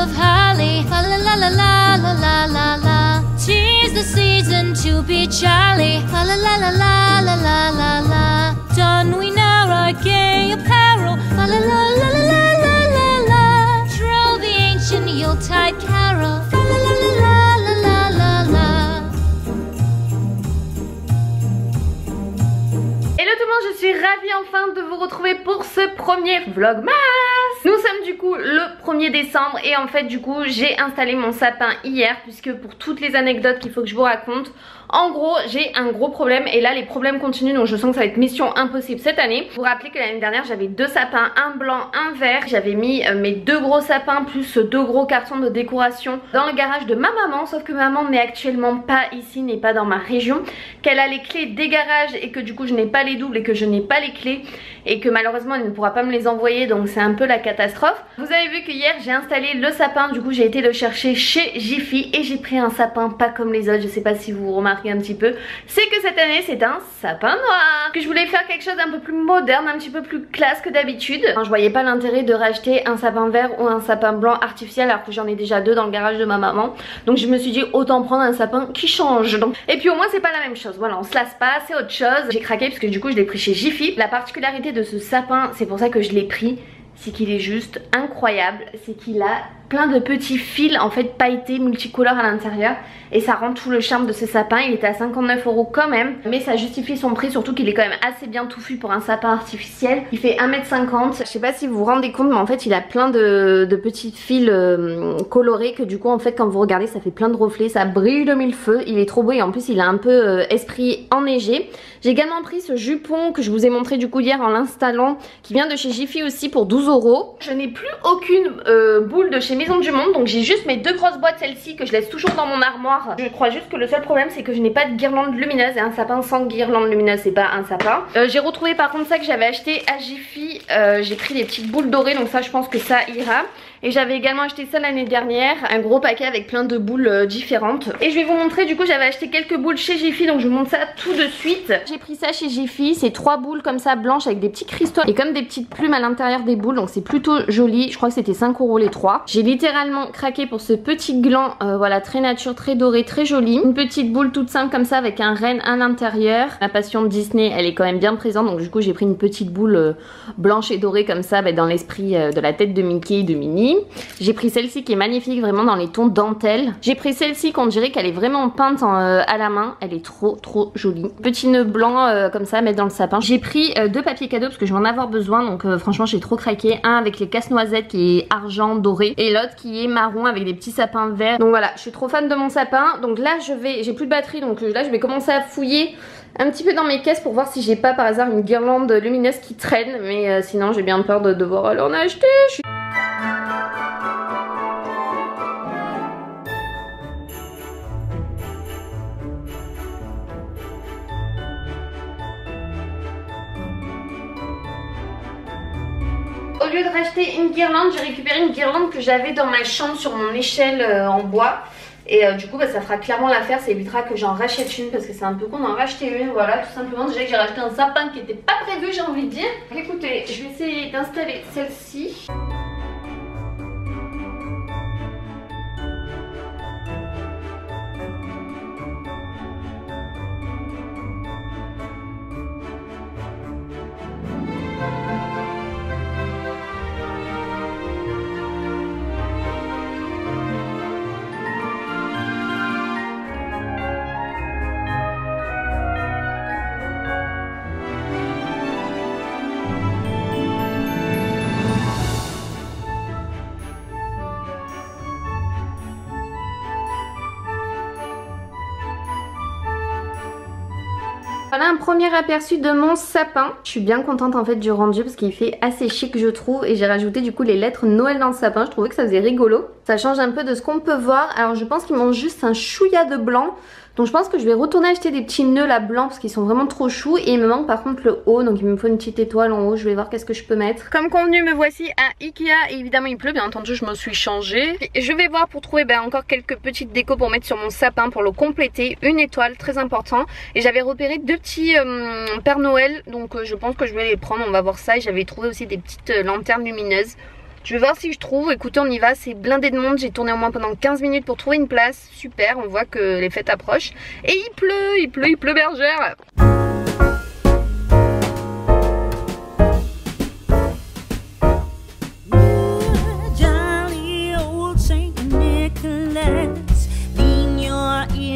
of holly. La la la la la la la la. 'Tis the season to be jolly. La la la la la la la la. Don we now our gay apparel. La la la la la la la la. Troll the ancient Yuletide carol. La la la la la la la la. Hello tout le monde, je suis ravie enfin de vous retrouver pour ce premier vlogmas. Nous sommes du coup le 1er décembre et en fait du coup j'ai installé mon sapin hier, puisque pour toutes les anecdotes qu'il faut que je vous raconte, en gros j'ai un gros problème et là les problèmes continuent, donc je sens que ça va être mission impossible cette année. Vous vous rappelez que l'année dernière j'avais deux sapins, un blanc, un vert. J'avais mis mes deux gros sapins plus deux gros cartons de décoration dans le garage de ma maman, sauf que maman n'est actuellement pas ici, n'est pas dans ma région, qu'elle a les clés des garages et que du coup je n'ai pas les doubles et que je n'ai pas les clés et que malheureusement elle ne pourra pas me les envoyer, donc c'est un peu la catastrophe. Vous avez vu que hier j'ai installé le sapin, du coup j'ai été le chercher chez Jiffy et j'ai pris un sapin pas comme les autres. Je sais pas si vous remarquez un petit peu, c'est que cette année c'est un sapin noir, que je voulais faire quelque chose d'un peu plus moderne, un petit peu plus classe que d'habitude. Je voyais pas l'intérêt de racheter un sapin vert ou un sapin blanc artificiel alors que j'en ai déjà deux dans le garage de ma maman, donc je me suis dit autant prendre un sapin qui change. Donc, et puis au moins c'est pas la même chose, voilà, on se lasse pas, c'est autre chose. J'ai craqué parce que du coup je l'ai pris chez Jiffy. La particularité de ce sapin, c'est pour ça que je l'ai pris, c'est qu'il est juste incroyable, c'est qu'il a plein de petits fils en fait pailletés multicolores à l'intérieur et ça rend tout le charme de ce sapin. Il était à 59 € quand même, mais ça justifie son prix, surtout qu'il est quand même assez bien touffu pour un sapin artificiel. Il fait 1,50 m. Je sais pas si vous vous rendez compte, mais en fait il a plein de petits fils colorés que du coup en fait quand vous regardez ça fait plein de reflets, ça brille de mille feux. Il est trop beau et en plus il a un peu esprit enneigé. J'ai également pris ce jupon que je vous ai montré du coup hier en l'installant, qui vient de chez Jiffy aussi pour 12 €. Je n'ai plus aucune boule de chez Maison du Monde, donc j'ai juste mes deux grosses boîtes, celles-ci que je laisse toujours dans mon armoire. Je crois juste que le seul problème c'est que je n'ai pas de guirlande lumineuse, et un sapin sans guirlande lumineuse c'est pas un sapin. J'ai retrouvé par contre ça que j'avais acheté à Jiffy, j'ai pris des petites boules dorées, donc ça je pense que ça ira. Et j'avais également acheté ça l'année dernière, un gros paquet avec plein de boules différentes. Et je vais vous montrer, du coup j'avais acheté quelques boules chez Jiffy, donc je vous montre ça tout de suite. J'ai pris ça chez Jiffy, c'est 3 boules comme ça blanches avec des petits cristaux et comme des petites plumes à l'intérieur des boules, donc c'est plutôt joli. Je crois que c'était 5 € les 3. J'ai littéralement craqué pour ce petit gland, voilà, très nature, très doré, très joli. Une petite boule toute simple comme ça avec un renne à l'intérieur. Ma passion de Disney elle est quand même bien présente, donc du coup j'ai pris une petite boule blanche et dorée comme ça, dans l'esprit de la tête de Mickey et de Minnie. J'ai pris celle-ci qui est magnifique, vraiment dans les tons dentelle. J'ai pris celle-ci qu'on dirait qu'elle est vraiment peinte à la main, elle est trop jolie. Petit nœud blanc comme ça à mettre dans le sapin. J'ai pris deux papiers cadeaux parce que je vais en avoir besoin, donc franchement j'ai trop craqué. Un avec les casse-noisettes qui est argent doré et l'autre qui est marron avec des petits sapins verts. Donc voilà, je suis trop fan de mon sapin. Donc là j'ai plus de batterie, donc là je vais commencer à fouiller un petit peu dans mes caisses pour voir si j'ai pas par hasard une guirlande lumineuse qui traîne, mais sinon j'ai bien peur de devoir aller en acheter. Au lieu de racheter une guirlande, j'ai récupéré une guirlande que j'avais dans ma chambre sur mon échelle en bois. Et du coup ça fera clairement l'affaire, ça évitera que j'en rachète une parce que c'est un peu con d'en racheter une. Voilà, tout simplement, déjà que j'ai racheté un sapin qui n'était pas prévu, j'ai envie de dire. Écoutez, je vais essayer d'installer celle-ci. Voilà un premier aperçu de mon sapin. Je suis bien contente en fait du rendu parce qu'il fait assez chic je trouve, et j'ai rajouté du coup les lettres Noël dans le sapin. Je trouvais que ça faisait rigolo. Ça change un peu de ce qu'on peut voir. Alors je pense qu'il manque juste un chouïa de blanc. Donc je pense que je vais retourner acheter des petits nœuds là blancs parce qu'ils sont vraiment trop choux. Et il me manque par contre le haut, donc il me faut une petite étoile en haut. Je vais voir qu'est-ce que je peux mettre. Comme convenu, me voici à Ikea. Et évidemment il pleut, bien entendu je me suis changée. Et je vais voir pour trouver encore quelques petites décos pour mettre sur mon sapin pour le compléter. Une étoile, très important. Et j'avais repéré deux petits Père Noël, donc je pense que je vais les prendre, on va voir ça. Et j'avais trouvé aussi des petites lanternes lumineuses. Je vais voir si je trouve. Écoutez, on y va, c'est blindé de monde. J'ai tourné au moins pendant 15 minutes pour trouver une place. Super, on voit que les fêtes approchent. Et il pleut bergère.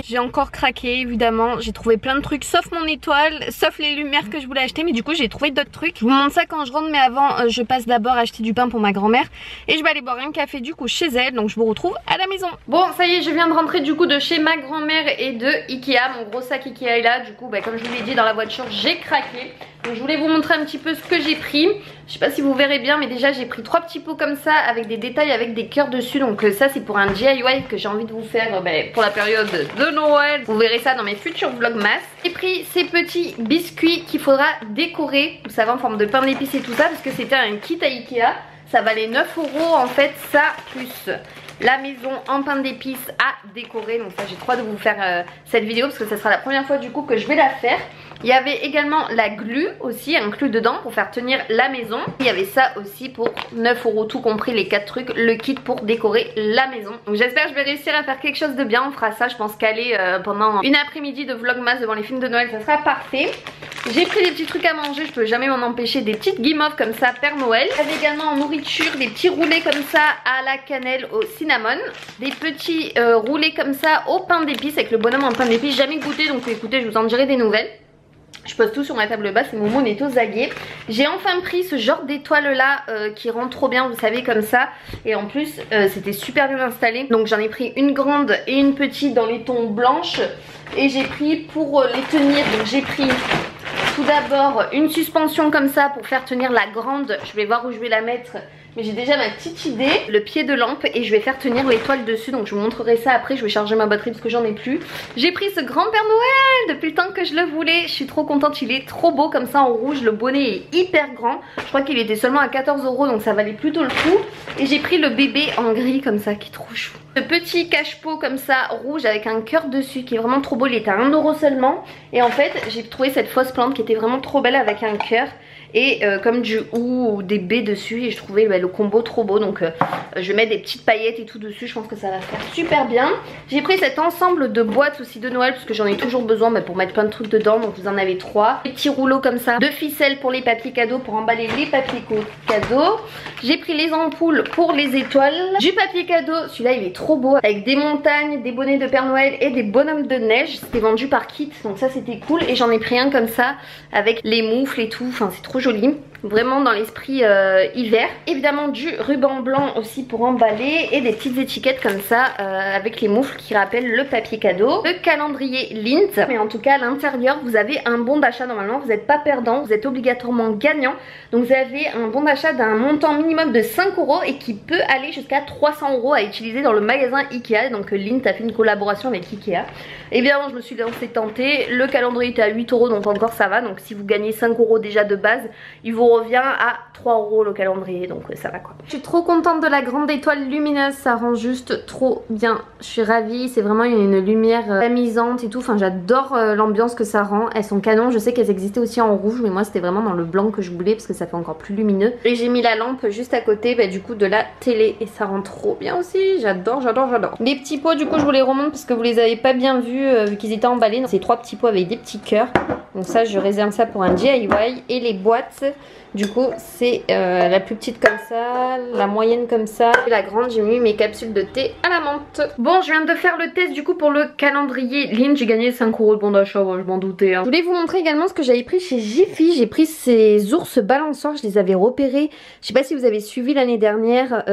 J'ai encore craqué évidemment, j'ai trouvé plein de trucs sauf mon étoile, sauf les lumières que je voulais acheter, mais du coup j'ai trouvé d'autres trucs. Je vous montre ça quand je rentre, mais avant je passe d'abord acheter du pain pour ma grand-mère et je vais aller boire un café du coup chez elle, donc je vous retrouve à la maison. Bon ça y est, je viens de rentrer du coup de chez ma grand-mère et de Ikea, mon gros sac Ikea est là, du coup comme je vous l'ai dit dans la voiture j'ai craqué. Donc je voulais vous montrer un petit peu ce que j'ai pris. Je sais pas si vous verrez bien, mais déjà j'ai pris 3 petits pots comme ça avec des détails avec des cœurs dessus. Donc ça c'est pour un DIY que j'ai envie de vous faire pour la période de Noël. Vous verrez ça dans mes futurs vlogmas. J'ai pris ces petits biscuits qu'il faudra décorer, vous savez, en forme de pain d'épices et tout ça, parce que c'était un kit à Ikea. Ça valait 9 € en fait, ça plus la maison en pain d'épices à décorer. Donc ça j'ai trop hâte de vous faire cette vidéo parce que ça sera la première fois du coup que je vais la faire. Il y avait également la glu aussi inclus dedans pour faire tenir la maison. Il y avait ça aussi pour 9 € tout compris, les 4 trucs, le kit pour décorer la maison. Donc j'espère que je vais réussir à faire quelque chose de bien. On fera ça, je pense qu'aller pendant une après-midi de vlogmas devant les films de Noël, ça sera parfait. J'ai pris des petits trucs à manger, je peux jamais m'en empêcher, des petites guimauves comme ça Père Noël. J'avais également en nourriture des petits roulés comme ça à la cannelle au cinnamon, des petits roulés comme ça au pain d'épices avec le bonhomme en pain d'épices. Jamais goûté, donc écoutez, je vous en dirai des nouvelles. Je pose tout sur ma table basse et Momo est aux aguets. J'ai enfin pris ce genre d'étoile là qui rend trop bien, vous savez, comme ça. Et en plus c'était super bien installé. Donc j'en ai pris une grande et une petite dans les tons blanches. Et j'ai pris pour les tenir, donc j'ai pris tout d'abord une suspension comme ça pour faire tenir la grande. Je vais voir où je vais la mettre, mais j'ai déjà ma petite idée. Le pied de lampe et je vais faire tenir l'étoile dessus. Donc je vous montrerai ça après. Je vais charger ma batterie parce que j'en ai plus. J'ai pris ce grand Père Noël depuis le temps que je le voulais. Je suis trop contente, il est trop beau comme ça en rouge. Le bonnet est hyper grand. Je crois qu'il était seulement à 14 € donc ça valait plutôt le coup. Et j'ai pris le bébé en gris comme ça qui est trop chou. Ce petit cache-pot comme ça rouge avec un cœur dessus qui est vraiment trop beau. Il était à 1 € seulement. Et en fait j'ai trouvé cette fausse plante qui était vraiment trop belle avec un cœur. Et comme du ou des baies dessus. Et je trouvais le combo trop beau. Donc je vais mettre des petites paillettes et tout dessus. Je pense que ça va faire super bien. J'ai pris cet ensemble de boîtes aussi de Noël parce que j'en ai toujours besoin pour mettre plein de trucs dedans. Donc vous en avez 3. Des petits rouleaux comme ça de ficelle pour les papiers cadeaux, pour emballer les papiers cadeaux. J'ai pris les ampoules pour les étoiles. Du papier cadeau, celui-là il est trop beau, avec des montagnes, des bonnets de Père Noël et des bonhommes de neige. C'était vendu par kit, donc ça c'était cool. Et j'en ai pris un comme ça avec les moufles et tout. Enfin c'est trop joli, vraiment dans l'esprit hiver. Évidemment du ruban blanc aussi pour emballer et des petites étiquettes comme ça avec les moufles qui rappellent le papier cadeau. Le calendrier Lindt, mais en tout cas à l'intérieur vous avez un bon d'achat. Normalement vous n'êtes pas perdant, vous êtes obligatoirement gagnant. Donc vous avez un bon d'achat d'un montant minimum de 5 € et qui peut aller jusqu'à 300 € à utiliser dans le magasin Ikea. Donc Lindt a fait une collaboration avec Ikea. Évidemment je me suis lancée tentée. Le calendrier était à 8 € donc encore ça va. Donc si vous gagnez 5 € déjà de base, il vous revient à 3 € le calendrier, donc ça va quoi. Je suis trop contente de la grande étoile lumineuse, ça rend juste trop bien. Je suis ravie, c'est vraiment une lumière tamisante et tout. Enfin j'adore l'ambiance que ça rend. Elles sont canons, je sais qu'elles existaient aussi en rouge, mais moi c'était vraiment dans le blanc que je voulais parce que ça fait encore plus lumineux. Et j'ai mis la lampe juste à côté du coup de la télé et ça rend trop bien aussi. J'adore, j'adore, j'adore. Les petits pots du coup je vous les remonte parce que vous les avez pas bien vus vu qu'ils étaient emballés. Ces 3 petits pots avec des petits cœurs. Donc ça je réserve ça pour un DIY. Et les boîtes du coup c'est la plus petite comme ça, la moyenne comme ça et la grande. J'ai mis mes capsules de thé à la menthe. Bon je viens de faire le test du coup pour le calendrier Lindt. J'ai gagné 5 € de bon d'achat, je m'en doutais hein. Je voulais vous montrer également ce que j'avais pris chez Jiffy. J'ai pris ces ours balançoires, je les avais repérés. Je sais pas si vous avez suivi l'année dernière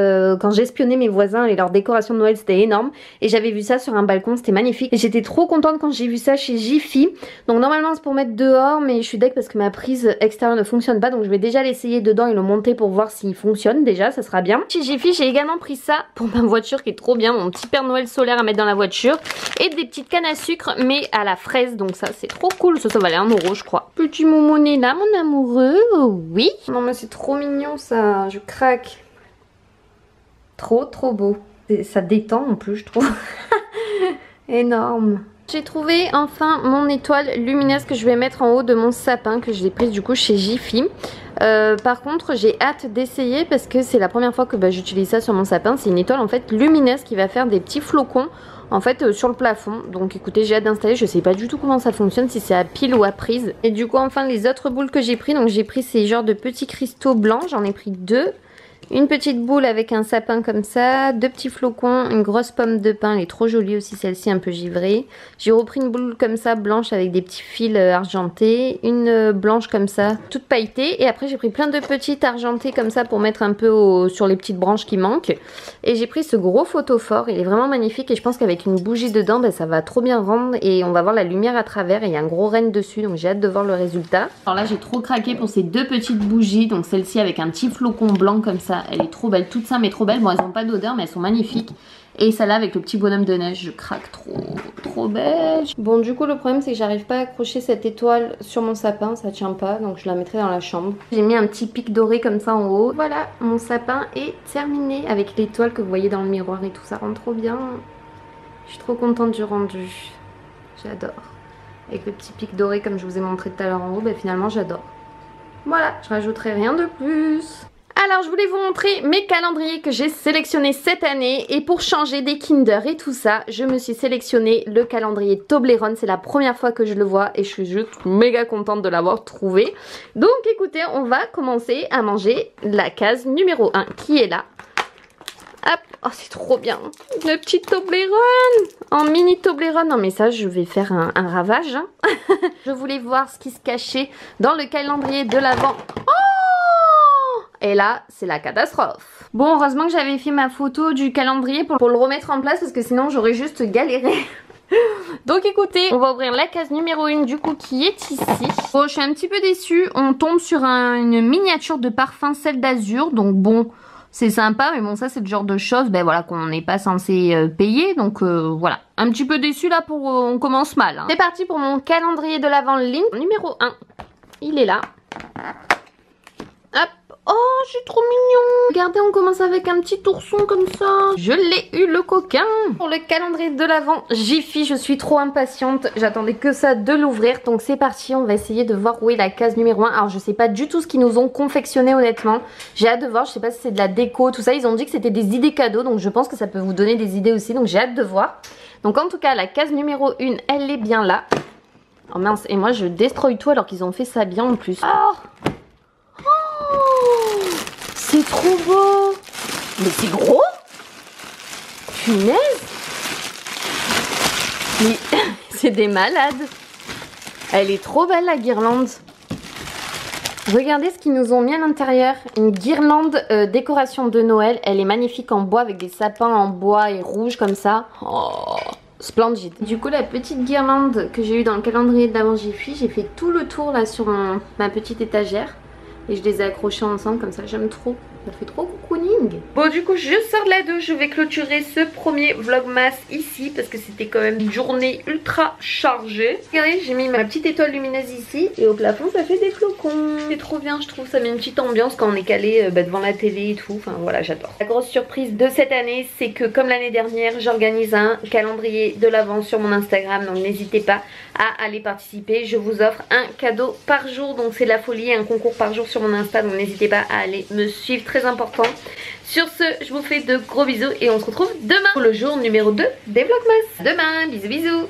quand j'espionnais mes voisins et leur décoration de Noël, c'était énorme. Et j'avais vu ça sur un balcon, c'était magnifique. Et j'étais trop contente quand j'ai vu ça chez Jiffy. Donc normalement c'est pour mettre dehors, mais je suis deck parce que ma prise extérieure ne fonctionne pas. Donc je vais déjà l'essayer dedans et le monter pour voir s'il fonctionne déjà, ça sera bien. Chez Jiffy j'ai également pris ça pour ma voiture qui est trop bien, mon petit Père Noël solaire à mettre dans la voiture. Et des petites cannes à sucre mais à la fraise, donc ça c'est trop cool. Ça valait 1 € je crois. Petit Momoné là mon amoureux, oui. Non mais c'est trop mignon ça, je craque. Trop beau. Ça détend en plus je trouve. Énorme. J'ai trouvé enfin mon étoile lumineuse que je vais mettre en haut de mon sapin, que je l'ai prise du coup chez Jiffy. Par contre j'ai hâte d'essayer parce que c'est la première fois que j'utilise ça sur mon sapin. C'est une étoile en fait lumineuse qui va faire des petits flocons en fait sur le plafond. Donc écoutez, j'ai hâte d'installer. Je sais pas du tout comment ça fonctionne, si c'est à pile ou à prise. Et du coup enfin les autres boules que j'ai pris, donc j'ai pris ces genres de petits cristaux blancs. J'en ai pris 2. Une petite boule avec un sapin comme ça, 2 petits flocons, une grosse pomme de pin, elle est trop jolie aussi celle-ci, un peu givrée. J'ai repris une boule comme ça blanche avec des petits fils argentés, une blanche comme ça, toute pailletée. Et après j'ai pris plein de petites argentées comme ça pour mettre un peu sur les petites branches qui manquent. Et j'ai pris ce gros photophore, il est vraiment magnifique et je pense qu'avec une bougie dedans, ça va trop bien rendre et on va voir la lumière à travers et il y a un gros renne dessus, donc j'ai hâte de voir le résultat. Alors là j'ai trop craqué pour ces 2 petites bougies, donc celle-ci avec un petit flocon blanc comme ça. Elle est trop belle, toutes simples mais trop belles. Bon, elles n'ont pas d'odeur mais elles sont magnifiques. Et celle-là avec le petit bonhomme de neige, je craque trop belle. Bon, du coup le problème c'est que j'arrive pas à accrocher cette étoile sur mon sapin, ça tient pas, donc je la mettrai dans la chambre. J'ai mis un petit pic doré comme ça en haut. Voilà, mon sapin est terminé avec l'étoile que vous voyez dans le miroir et tout, ça rend trop bien. Je suis trop contente du rendu, j'adore. Avec le petit pic doré comme je vous ai montré tout à l'heure en haut, finalement j'adore. Voilà, je rajouterai rien de plus. Alors je voulais vous montrer mes calendriers que j'ai sélectionnés cette année et pour changer des Kinder et tout ça, je me suis sélectionné le calendrier Toblerone. C'est la première fois que je le vois et je suis juste méga contente de l'avoir trouvé. Donc écoutez, on va commencer à manger la case numéro 1 qui est là. Hop, oh c'est trop bien, le petit Toblerone en mini Toblerone. Non mais ça je vais faire un ravage hein. Je voulais voir ce qui se cachait dans le calendrier de l'Avent. Et là, c'est la catastrophe. Bon, heureusement que j'avais fait ma photo du calendrier pour le remettre en place parce que sinon j'aurais juste galéré. Donc écoutez, on va ouvrir la case numéro 1 du coup qui est ici. Bon, je suis un petit peu déçue. On tombe sur une miniature de parfum Sel d'Azur. Donc bon, c'est sympa. Mais bon, ça c'est le genre de choses voilà, qu'on n'est pas censé payer. Donc voilà, un petit peu déçue là pour... on commence mal. Hein. C'est parti pour mon calendrier de l'Avent ligne numéro 1. Il est là. Hop. Oh, c'est trop mignon. Regardez, on commence avec un petit ourson comme ça. Je l'ai eu, le coquin. Pour le calendrier de l'Avent Jiffy, je suis trop impatiente. J'attendais que ça de l'ouvrir. Donc c'est parti, on va essayer de voir où est la case numéro 1. Alors je sais pas du tout ce qu'ils nous ont confectionné honnêtement. J'ai hâte de voir, je sais pas si c'est de la déco, tout ça. Ils ont dit que c'était des idées cadeaux. Donc je pense que ça peut vous donner des idées aussi. Donc j'ai hâte de voir. Donc en tout cas, la case numéro 1, elle est bien là. Oh mince, et moi je destroy tout alors qu'ils ont fait ça bien en plus. Oh, c'est trop beau. Mais c'est gros. Punaise. Mais c'est des malades. Elle est trop belle la guirlande. Regardez ce qu'ils nous ont mis à l'intérieur. Une guirlande décoration de Noël. Elle est magnifique en bois avec des sapins en bois et rouge comme ça. Oh, splendide. Du coup la petite guirlande que j'ai eue dans le calendrier de l'Avent Jiffy, j'ai fait tout le tour là sur ma petite étagère. Et je les ai accrochés ensemble comme ça, j'aime trop. Ça fait trop cocooning. Bon du coup je sors de la douche, je vais clôturer ce premier vlogmas ici parce que c'était quand même une journée ultra chargée. Regardez, j'ai mis ma petite étoile lumineuse ici et au plafond ça fait des flocons. C'est trop bien je trouve, ça met une petite ambiance quand on est calé devant la télé et tout. Enfin voilà, j'adore. La grosse surprise de cette année c'est que comme l'année dernière j'organise un calendrier de l'Avent sur mon Instagram. Donc n'hésitez pas à aller participer. Je vous offre un cadeau par jour, donc c'est la folie, un concours par jour sur mon Insta. Donc n'hésitez pas à aller me suivre, très important. Sur ce, je vous fais de gros bisous et on se retrouve demain pour le jour numéro 2 des Vlogmas. Demain, bisous bisous.